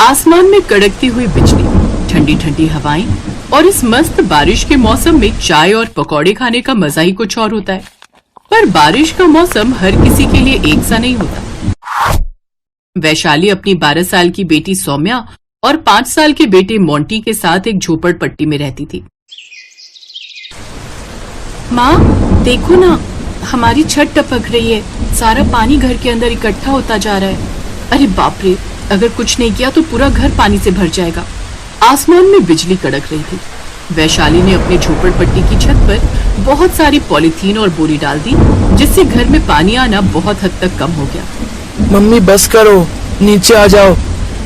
आसमान में कड़कती हुई बिजली, ठंडी ठंडी हवाएं और इस मस्त बारिश के मौसम में चाय और पकौड़े खाने का मजा ही कुछ और होता है। पर बारिश का मौसम हर किसी के लिए एक सा नहीं होता। वैशाली अपनी 12 साल की बेटी सौम्या और 5 साल के बेटे मोंटी के साथ एक झोपड़पट्टी में रहती थी। माँ देखो ना, हमारी छत टपक रही है, सारा पानी घर के अंदर इकट्ठा होता जा रहा है। अरे बाप रे, अगर कुछ नहीं किया तो पूरा घर पानी से भर जाएगा। आसमान में बिजली कड़क रही थी। वैशाली ने अपनी झोपड़पट्टी की छत पर बहुत सारी पॉलीथीन और बोरी डाल दी, जिससे घर में पानी आना बहुत हद तक कम हो गया। मम्मी बस करो, नीचे आ जाओ,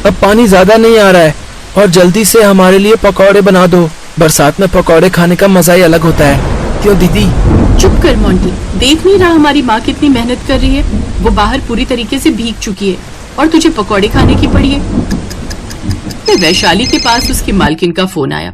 अब पानी ज्यादा नहीं आ रहा है और जल्दी से हमारे लिए पकौड़े बना दो। बरसात में पकौड़े खाने का मजा ही अलग होता है। क्यों दीदी? चुप कर मोंटी, देख नहीं रहा हमारी माँ कितनी मेहनत कर रही है। वो बाहर पूरी तरीके से भीग चुकी है और तुझे पकौड़े खाने की पड़ी है। वैशाली के पास उसकी मालकिन का फोन आया।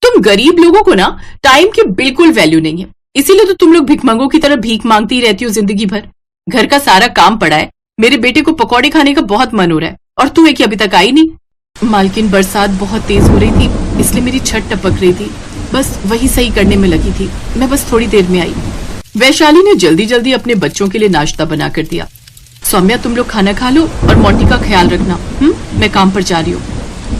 तुम गरीब लोगों को ना टाइम की बिल्कुल वैल्यू नहीं है, इसीलिए तो तुम लोग भिखमंगों की तरह भीख मांगती रहती हो जिंदगी भर। घर का सारा काम पड़ा है, मेरे बेटे को पकौड़े खाने का बहुत मन हो रहा है और तू है कि अभी तक आई नहीं। मालकिन, बरसात बहुत तेज हो रही थी, इसलिए मेरी छत टपक रही थी, बस वही सही करने में लगी थी, मैं बस थोड़ी देर में आई। वैशाली ने जल्दी जल्दी अपने बच्चों के लिए नाश्ता बना कर दिया। सौम्या, तुम लोग खाना खा लो और मोंटी का ख्याल रखना। मैं काम पर जा रही हूँ।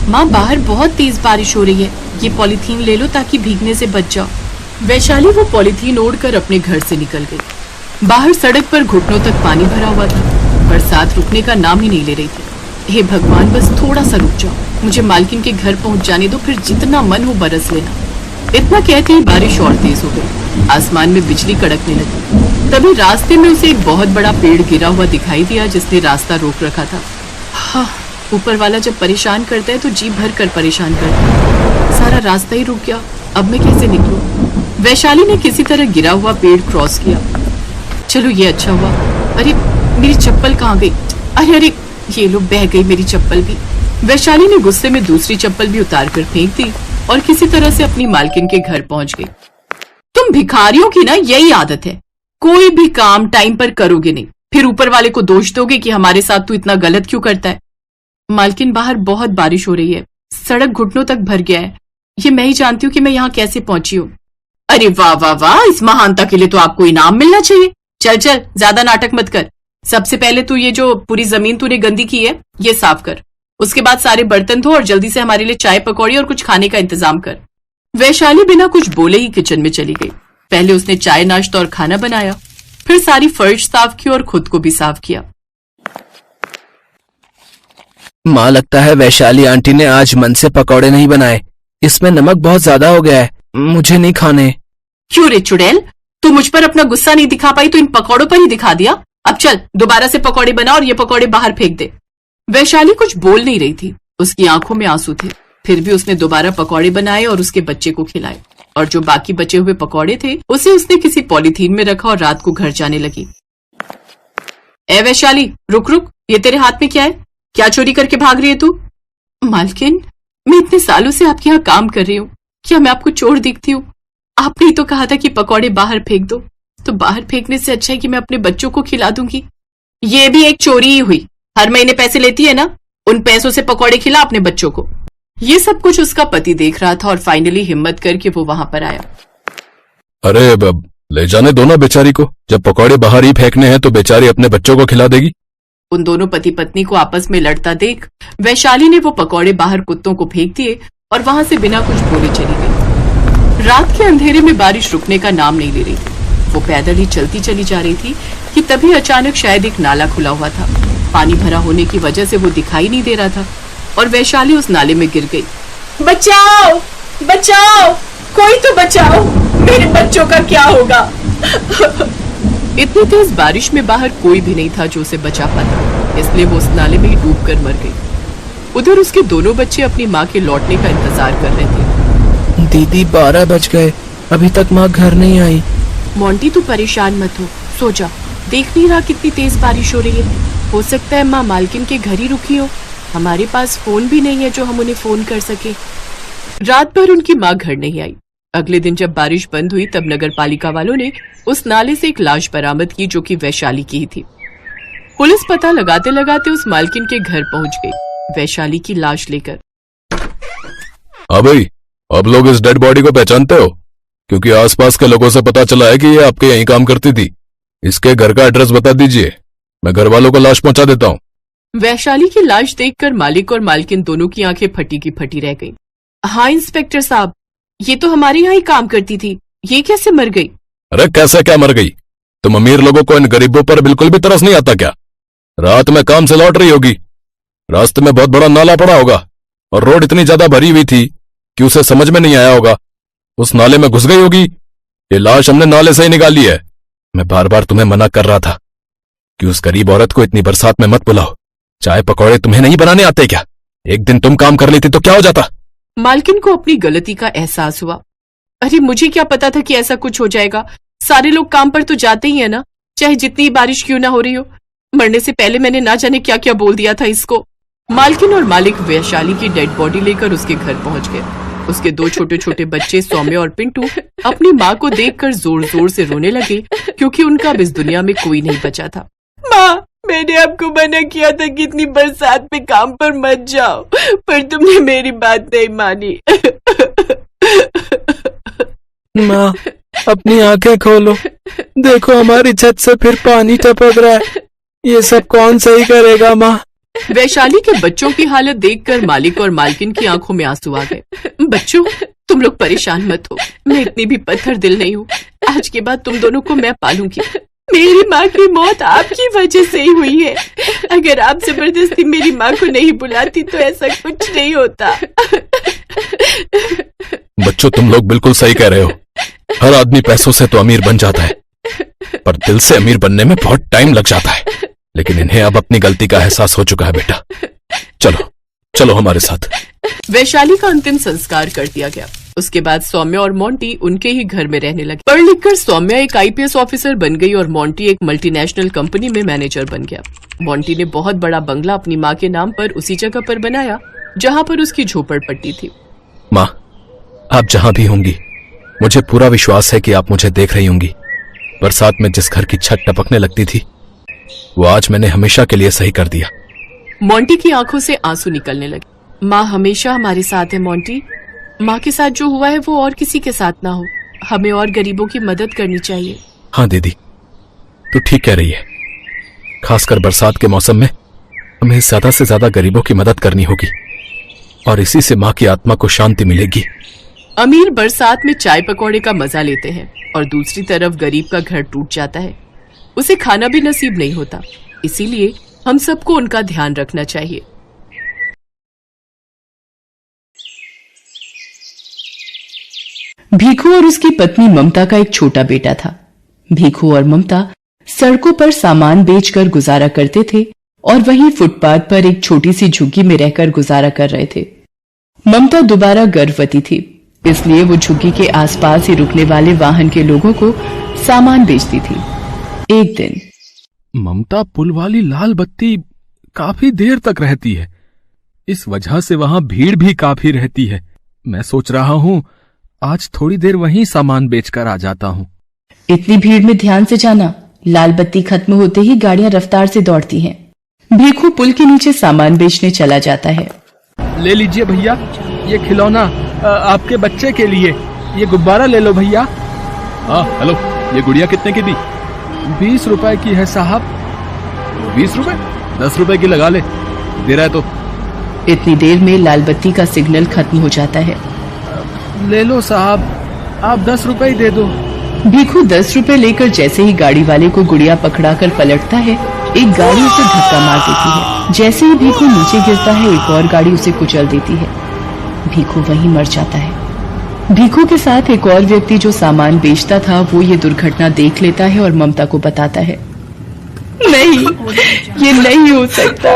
माँ, बाहर बहुत तेज बारिश हो रही है, ये पॉलीथीन ले लो ताकि भीगने से बच जाओ। वैशाली वो पॉलीथीन ओढ़कर अपने घर से निकल गई। बाहर सड़क पर घुटनों तक पानी भरा हुआ था। बरसात रुकने का नाम ही नहीं ले रही थी। हे भगवान, बस थोड़ा सा रुक जाओ, मुझे मालकिन के घर पहुंच जाने दो, फिर जितना मन हो बरस लेना। इतना कहते ही बारिश और तेज हो गई। आसमान में बिजली कड़कने लगी। तभी रास्ते में उसे एक बहुत बड़ा पेड़ गिरा हुआ दिखाई दिया, जिसने रास्ता रोक रखा था। हाँ, ऊपर वाला जब परेशान करता है तो जी भर कर परेशान करता है। सारा रास्ता ही रुक गया, अब मैं कैसे निकलूं? वैशाली ने किसी तरह गिरा हुआ पेड़ क्रॉस किया। चलो ये अच्छा हुआ। अरे मेरी चप्पल कहाँ गई? अरे अरे, ये लो, बह गई मेरी चप्पल भी। वैशाली ने गुस्से में दूसरी चप्पल भी उतार कर फेंक दी और किसी तरह से अपनी मालकिन के घर पहुंच गई। तुम भिखारियों की ना यही आदत है, कोई भी काम टाइम पर करोगे नहीं, फिर ऊपर वाले को दोष दोगे कि हमारे साथ तू इतना गलत क्यों करता है। मालकिन, बाहर बहुत बारिश हो रही है, सड़क घुटनों तक भर गया है, ये मैं ही जानती हूँ कि मैं यहाँ कैसे पहुंची हूँ। अरे वाह वाह वाह, इस महानता के लिए तो आपको इनाम मिलना चाहिए। चल चल, ज्यादा नाटक मत कर। सबसे पहले तू ये जो पूरी जमीन तूने गंदी की है ये साफ कर, उसके बाद सारे बर्तन धो और जल्दी से हमारे लिए चाय पकौड़ी और कुछ खाने का इंतजाम कर। वैशाली बिना कुछ बोले ही किचन में चली गई। पहले उसने चाय, नाश्ता और खाना बनाया, फिर सारी फर्श साफ की और खुद को भी साफ किया। माँ, लगता है वैशाली आंटी ने आज मन से पकौड़े नहीं बनाए, इसमें नमक बहुत ज्यादा हो गया है, मुझे नहीं खाने। क्यों रे चुड़ैल, तू मुझ पर अपना गुस्सा नहीं दिखा पाई तो इन पकौड़ों पर ही दिखा दिया। अब चल, दोबारा से पकौड़े बना और ये पकौड़े बाहर फेंक दे। वैशाली कुछ बोल नहीं रही थी, उसकी आंखों में आंसू थे, फिर भी उसने दोबारा पकौड़े बनाए और उसके बच्चे को खिलाए, और जो बाकी बचे हुए पकौड़े थे उसे उसने किसी पॉलीथीन में रखा और रात को घर जाने लगी। ए वैशाली, रुक रुक, ये तेरे हाथ में क्या है? क्या चोरी करके भाग रही है तू? मालकिन, मैं इतने सालों से आपके यहाँ काम कर रही हूँ, क्या मैं आपको चोर दिखती हूँ? आपने ही तो कहा था कि पकौड़े बाहर फेंक दो, तो बाहर फेंकने से अच्छा है कि मैं अपने बच्चों को खिला दूंगी। ये भी एक चोरी ही हुई, हर महीने पैसे लेती है ना, उन पैसों से पकौड़े खिला अपने बच्चों को। ये सब कुछ उसका पति देख रहा था और फाइनली हिम्मत करके वो वहां पर आया। अरे अब ले जाने दो ना बेचारी को, जब पकौड़े बाहर ही फेंकने हैं तो बेचारी अपने बच्चों को खिला देगी। उन दोनों पति पत्नी को आपस में लड़ता देख वैशाली ने वो पकौड़े बाहर कुत्तों को फेंक दिए और वहां से बिना कुछ बोले चली गई। रात के अंधेरे में बारिश रुकने का नाम नहीं ले रही थी। वो पैदल ही चलती चली जा रही थी कि तभी अचानक शायद एक नाला खुला हुआ था। पानी भरा होने की वजह से वो दिखाई नहीं दे रहा था और वैशाली उस नाले में गिर गई। बचाओ बचाओ, कोई तो बचाओ, मेरे बच्चों का क्या होगा? इतनी तेज बारिश में बाहर कोई भी नहीं था जो उसे बचा पाता, इसलिए वो उस नाले में ही डूब कर मर गई। उधर उसके दोनों बच्चे अपनी माँ के लौटने का इंतजार कर रहे थे। दीदी, 12 बज गए, अभी तक माँ घर नहीं आई। मोंटी, तू परेशान मत हो, सो जा, देख नहीं रहा कितनी तेज बारिश हो रही है। हो सकता है माँ मालकिन के घर ही रुकी हो, हमारे पास फोन भी नहीं है जो हम उन्हें फोन कर सके। रात भर उनकी माँ घर नहीं आई। अगले दिन जब बारिश बंद हुई तब नगर पालिका वालों ने उस नाले से एक लाश बरामद की जो कि वैशाली की ही थी। पुलिस पता लगाते लगाते उस मालकिन के घर पहुंच गई। वैशाली की लाश लेकर। हाँ भाई, अब लोग इस डेड बॉडी को पहचानते हो? क्योंकि आसपास के लोगों से पता चला है कि ये आपके यहीं काम करती थी। इसके घर का एड्रेस बता दीजिए, मैं घर वालों को लाश पहुंचा देता हूँ। वैशाली की लाश देखकर मालिक और मालकिन दोनों की आंखें फटी की फटी रह गईं। हाँ इंस्पेक्टर साहब, ये तो हमारे यहाँ ही काम करती थी, ये कैसे मर गई? अरे कैसे क्या मर गई? तुम अमीर लोगों को इन गरीबों पर बिल्कुल भी तरस नहीं आता क्या? रात में काम से लौट रही होगी, रास्ते में बहुत बड़ा नाला पड़ा होगा और रोड इतनी ज्यादा भरी हुई थी कि उसे समझ में नहीं आया होगा, उस नाले में घुस गई होगी। ये लाश हमने नाले से ही निकाली है। मैं बार बार तुम्हें मना कर रहा था कि उस गरीब औरत को इतनी बरसात में मत बुलाओ। चाय पकौड़े तुम्हें नहीं बनाने आते क्या? एक दिन तुम काम कर लेती तो क्या हो जाता? मालकिन को अपनी गलती का एहसास हुआ। अरे मुझे क्या पता था कि ऐसा कुछ हो जाएगा। सारे लोग काम पर तो जाते ही है ना, चाहे जितनी बारिश क्यों ना हो रही हो। मरने से पहले मैंने ना जाने क्या क्या बोल दिया था इसको। मालकिन और मालिक वैशाली की डेड बॉडी लेकर उसके घर पहुंच गए। उसके दो छोटे छोटे बच्चे सौम्य और पिंटू अपनी माँ को देखकर जोर जोर से रोने लगे, क्योंकि उनका अब इस दुनिया में कोई नहीं बचा था। माँ, मैंने आपको मना किया था कि इतनी बरसात में काम पर मत जाओ, पर तुमने मेरी बात नहीं मानी। माँ, अपनी आंखें खोलो, देखो हमारी छत से फिर पानी टपक रहा है। ये सब कौन सही करेगा माँ? वैशाली के बच्चों की हालत देखकर मालिक और मालकिन की आंखों में आंसू आ गए। बच्चों, तुम लोग परेशान मत हो, मैं इतनी भी पत्थर दिल नहीं हूँ। आज के बाद तुम दोनों को मैं पालूंगी। मेरी माँ की मौत आपकी वजह से ही हुई है। अगर आप जबरदस्ती मेरी माँ को नहीं बुलाती तो ऐसा कुछ नहीं होता। बच्चों, तुम लोग बिल्कुल सही कह रहे हो। हर आदमी पैसों से तो अमीर बन जाता है, पर दिल से अमीर बनने में बहुत टाइम लग जाता है। लेकिन इन्हें अब अपनी गलती का एहसास हो चुका है। बेटा चलो चलो हमारे साथ। वैशाली का अंतिम संस्कार कर दिया गया। उसके बाद सौम्या और मोंटी उनके ही घर में रहने लगे। पढ़ लिखकर सौम्या एक IPS ऑफिसर बन गई और मोंटी एक मल्टीनेशनल कंपनी में मैनेजर बन गया। मोंटी ने बहुत बड़ा बंगला अपनी माँ के नाम पर उसी जगह पर बनाया जहाँ पर उसकी झोपड़पट्टी थी। माँ, आप जहाँ भी होंगी, मुझे पूरा विश्वास है कि आप मुझे देख रही होंगी। बरसात में जिस घर की छत टपकने लगती थी, वो आज मैंने हमेशा के लिए सही कर दिया। मोंटी की आंखों से आंसू निकलने लगे। माँ हमेशा हमारे साथ है मोंटी। माँ के साथ जो हुआ है वो और किसी के साथ ना हो। हमें और गरीबों की मदद करनी चाहिए। हाँ दीदी, तू ठीक कह रही है। खासकर बरसात के मौसम में हमें ज्यादा से ज्यादा गरीबों की मदद करनी होगी और इसी से माँ की आत्मा को शांति मिलेगी। अमीर बरसात में चाय पकौड़े का मजा लेते हैं और दूसरी तरफ गरीब का घर टूट जाता है, उसे खाना भी नसीब नहीं होता। इसीलिए हम सबको उनका ध्यान रखना चाहिए। भीखू और उसकी पत्नी ममता का एक छोटा बेटा था। भीखू और ममता सड़कों पर सामान बेचकर गुजारा करते थे और वहीं फुटपाथ पर एक छोटी सी झुग्गी में रहकर गुजारा कर रहे थे। ममता दोबारा गर्भवती थी, इसलिए वो झुग्गी के आसपास ही रुकने वाले वाहन के लोगों को सामान बेचती थी। एक दिन ममता पुल वाली लाल बत्ती काफी देर तक रहती है, इस वजह से वहां भीड़ भी काफी रहती है। मैं सोच रहा हूँ आज थोड़ी देर वहीं सामान बेचकर आ जाता हूँ। इतनी भीड़ में ध्यान से जाना, लाल बत्ती खत्म होते ही गाड़ियां रफ्तार से दौड़ती हैं। भीखू पुल के नीचे सामान बेचने चला जाता है। ले लीजिए भैया, ये खिलौना आपके बच्चे के लिए। ये गुब्बारा ले लो भैया। हाँ हेलो, ये गुड़िया कितने की थी? 20 रुपए की है साहब। 20 रुपए? 10 रुपए की लगा ले, दे रहा है तो। इतनी देर में लाल बत्ती का सिग्नल खत्म हो जाता है। ले लो साहब, आप 10 रुपए ही दे दो। भीखू 10 रुपए लेकर जैसे ही गाड़ी वाले को गुड़िया पकड़ाकर पलटता है, एक गाड़ी उसे धक्का मार देती है। जैसे ही भीखू नीचे गिरता है, एक और गाड़ी उसे कुचल देती है। भीखू वहीं मर जाता है। भीखू के साथ एक और व्यक्ति जो सामान बेचता था, वो ये दुर्घटना देख लेता है और ममता को बताता है। नहीं, ये नहीं हो सकता।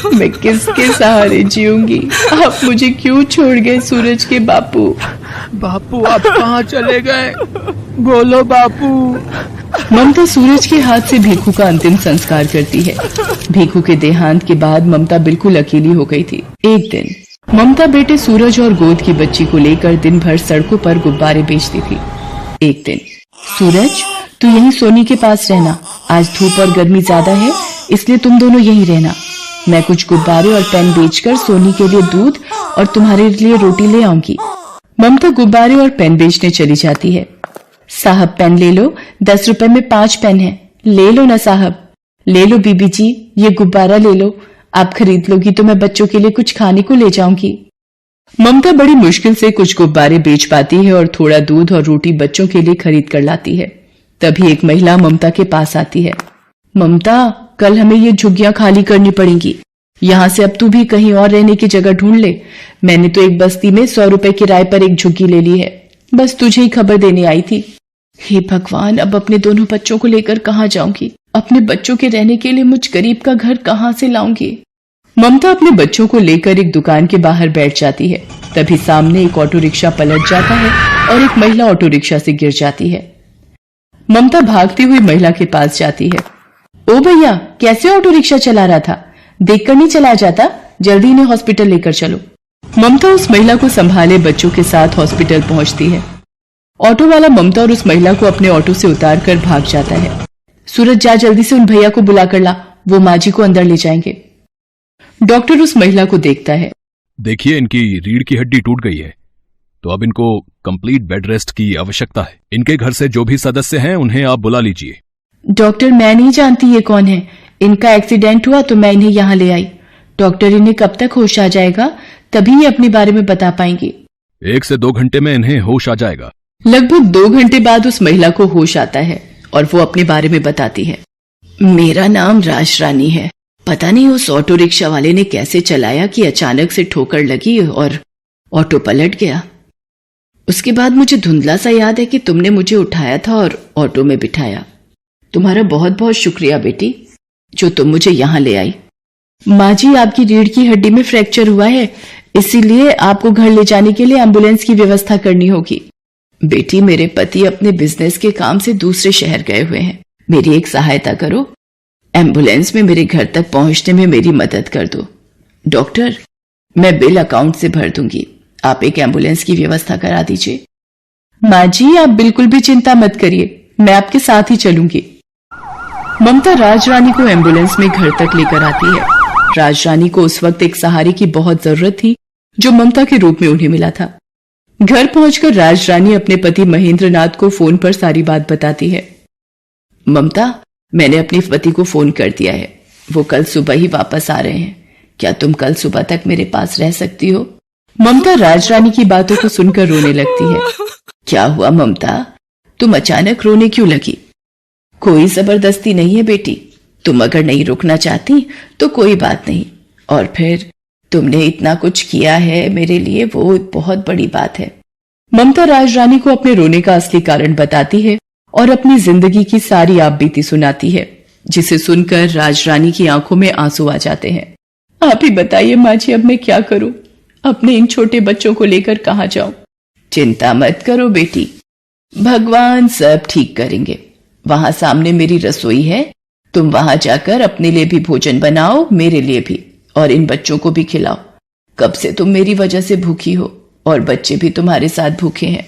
मैं किसके सहारे जीऊंगी? आप मुझे क्यों छोड़ गए सूरज के बापू? बापू आप कहाँ चले गए? बोलो बापू। ममता सूरज के हाथ से भीखू का अंतिम संस्कार करती है। भीखू के देहांत के बाद ममता बिल्कुल अकेली हो गई थी। एक दिन ममता बेटे सूरज और गोद की बच्ची को लेकर दिन भर सड़कों पर गुब्बारे बेचती थी। एक दिन, सूरज तू यहीं सोनी के पास रहना, आज धूप और गर्मी ज्यादा है इसलिए तुम दोनों यहीं रहना। मैं कुछ गुब्बारे और पेन बेचकर सोनी के लिए दूध और तुम्हारे लिए रोटी ले आऊंगी। ममता गुब्बारे और पेन बेचने चली जाती है। साहब पेन ले लो, 10 रुपए में 5 पेन है, ले लो ना साहब। ले लो बीबी जी, ये गुब्बारा ले लो, आप खरीद लोगी तो मैं बच्चों के लिए कुछ खाने को ले जाऊंगी। ममता बड़ी मुश्किल से कुछ गुब्बारे बेच पाती है और थोड़ा दूध और रोटी बच्चों के लिए खरीद कर लाती है। तभी एक महिला ममता के पास आती है। ममता, कल हमें ये झुग्गियां खाली करनी पड़ेंगी, यहाँ से अब तू भी कहीं और रहने की जगह ढूंढ ले। मैंने तो एक बस्ती में 100 रुपए किराए पर एक झुग्गी ले ली है, बस तुझे ही खबर देने आई थी। हे भगवान, अब अपने दोनों बच्चों को लेकर कहाँ जाऊंगी? अपने बच्चों के रहने के लिए मुझ गरीब का घर कहाँ से लाऊंगी? ममता अपने बच्चों को लेकर एक दुकान के बाहर बैठ जाती है। तभी सामने एक ऑटो रिक्शा पलट जाता है और एक महिला ऑटो रिक्शा से गिर जाती है। ममता भागती हुई महिला के पास जाती है। ओ भैया, कैसे ऑटो रिक्शा चला रहा था? देखकर नहीं चलाया जाता? जल्दी इन्हें हॉस्पिटल लेकर चलो। ममता उस महिला को संभाले बच्चों के साथ हॉस्पिटल पहुंचती है। ऑटो वाला ममता और उस महिला को अपने ऑटो से उतार कर भाग जाता है। सूरज, जा जल्दी से उन भैया को बुला कर ला, वो माँ जी को अंदर ले जाएंगे। डॉक्टर उस महिला को देखता है। देखिए, इनकी रीढ़ की हड्डी टूट गई है, तो अब इनको कंप्लीट बेड रेस्ट की आवश्यकता है। इनके घर से जो भी सदस्य हैं उन्हें आप बुला लीजिए। डॉक्टर, मैं नहीं जानती ये कौन है। इनका एक्सीडेंट हुआ तो मैं इन्हें यहाँ ले आई। डॉक्टर, इन्हें कब तक होश आ जाएगा? तभी ये अपने बारे में बता पाएंगे। 1 से 2 घंटे में इन्हें होश आ जाएगा। लगभग 2 घंटे बाद उस महिला को होश आता है और वो अपने बारे में बताती है। मेरा नाम राजरानी है। पता नहीं उस ऑटो रिक्शा वाले ने कैसे चलाया कि अचानक से ठोकर लगी और ऑटो पलट गया। उसके बाद मुझे धुंधला सा याद है कि तुमने मुझे उठाया था और ऑटो में बिठाया। तुम्हारा बहुत बहुत शुक्रिया बेटी, जो तुम मुझे यहाँ ले आई। माँ जी, आपकी रीढ़ की हड्डी में फ्रैक्चर हुआ है, इसीलिए आपको घर ले जाने के लिए एम्बुलेंस की व्यवस्था करनी होगी। बेटी, मेरे पति अपने बिजनेस के काम से दूसरे शहर गए हुए हैं, मेरी एक सहायता करो। एम्बुलेंस में मेरे घर तक पहुंचने में मेरी मदद कर दो। डॉक्टर, मैं बिल अकाउंट से भर दूंगी, आप एक एम्बुलेंस की व्यवस्था करा दीजिए। माँ जी, आप बिल्कुल भी चिंता मत करिए, मैं आपके साथ ही चलूंगी। ममता राजरानी को एम्बुलेंस में घर तक लेकर आती है। राजरानी को उस वक्त एक सहारे की बहुत जरूरत थी, जो ममता के रूप में उन्हें मिला था। घर पहुंचकर राजरानी अपने पति महेंद्रनाथ को फोन पर सारी बात बताती है। ममता, मैंने अपने पति को फोन कर दिया है, वो कल सुबह ही वापस आ रहे हैं। क्या तुम कल सुबह तक मेरे पास रह सकती हो? ममता राजरानी की बातों को सुनकर रोने लगती है। क्या हुआ ममता, तुम अचानक रोने क्यों लगी? कोई जबरदस्ती नहीं है बेटी, तुम अगर नहीं रुकना चाहती तो कोई बात नहीं। और फिर तुमने इतना कुछ किया है मेरे लिए, वो बहुत बड़ी बात है। ममता राजरानी को अपने रोने का असली कारण बताती है और अपनी जिंदगी की सारी आपबीती सुनाती है, जिसे सुनकर राजरानी की आंखों में आंसू आ जाते हैं। आप ही बताइए माँ जी, अब मैं क्या करूं? अपने इन छोटे बच्चों को लेकर कहाँ जाऊं? चिंता मत करो बेटी, भगवान सब ठीक करेंगे। वहां सामने मेरी रसोई है, तुम वहां जाकर अपने लिए भी भोजन बनाओ, मेरे लिए भी, और इन बच्चों को भी खिलाओ। कब से तुम मेरी वजह से भूखी हो और बच्चे भी तुम्हारे साथ भूखे हैं।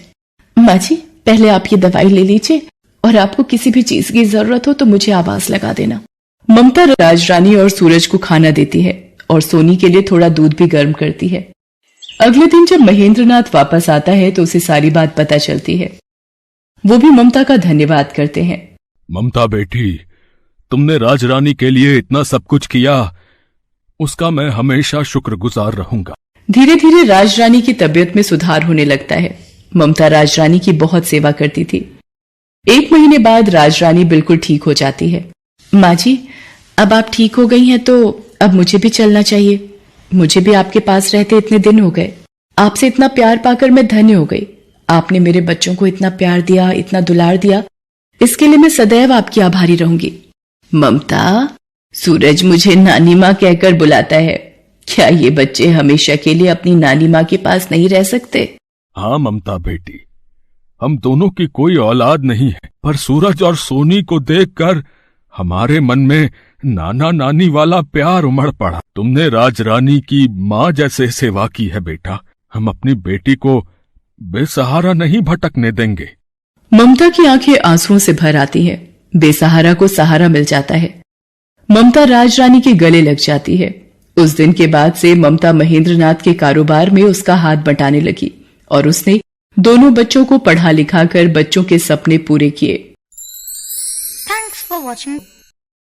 माँ जी, पहले आप ये दवाई ले लीजिए और आपको किसी भी चीज की जरूरत हो तो मुझे आवाज लगा देना। ममता राजरानी और सूरज को खाना देती है और सोनी के लिए थोड़ा दूध भी गर्म करती है। अगले दिन जब महेंद्रनाथ वापस आता है तो उसे सारी बात पता चलती है। वो भी ममता का धन्यवाद करते हैं। ममता बेटी, तुमने राजरानी के लिए इतना सब कुछ किया, उसका मैं हमेशा शुक्रगुजार रहूंगा। धीरे धीरे राजरानी की तबीयत में सुधार होने लगता है। ममता राजरानी की बहुत सेवा करती थी। 1 महीने बाद राजरानी बिल्कुल ठीक हो जाती है। माँ जी, अब आप ठीक हो गई हैं तो अब मुझे भी चलना चाहिए। मुझे भी आपके पास रहते इतने दिन हो गए। आपसे इतना प्यार पाकर मैं धन्य हो गई। आपने मेरे बच्चों को इतना प्यार दिया, इतना दुलार दिया, इसके लिए मैं सदैव आपकी आभारी रहूंगी। ममता, सूरज मुझे नानी माँ कहकर बुलाता है। क्या ये बच्चे हमेशा के लिए अपनी नानी माँ के पास नहीं रह सकते? हाँ ममता बेटी, हम दोनों की कोई औलाद नहीं है, पर सूरज और सोनी को देखकर हमारे मन में नाना नानी वाला प्यार उमड़ पड़ा। तुमने राजरानी की माँ जैसे सेवा की है बेटा। हम अपनी बेटी को बेसहारा नहीं भटकने देंगे। ममता की आंखें आंसुओं से भर आती हैं। बेसहारा को सहारा मिल जाता है। ममता राजरानी के गले लग जाती है उस दिन के बाद से ममता महेंद्रनाथ के कारोबार में उसका हाथ बंटाने लगी और उसने दोनों बच्चों को पढ़ा लिखा कर बच्चों के सपने पूरे किए। Thanks for watching.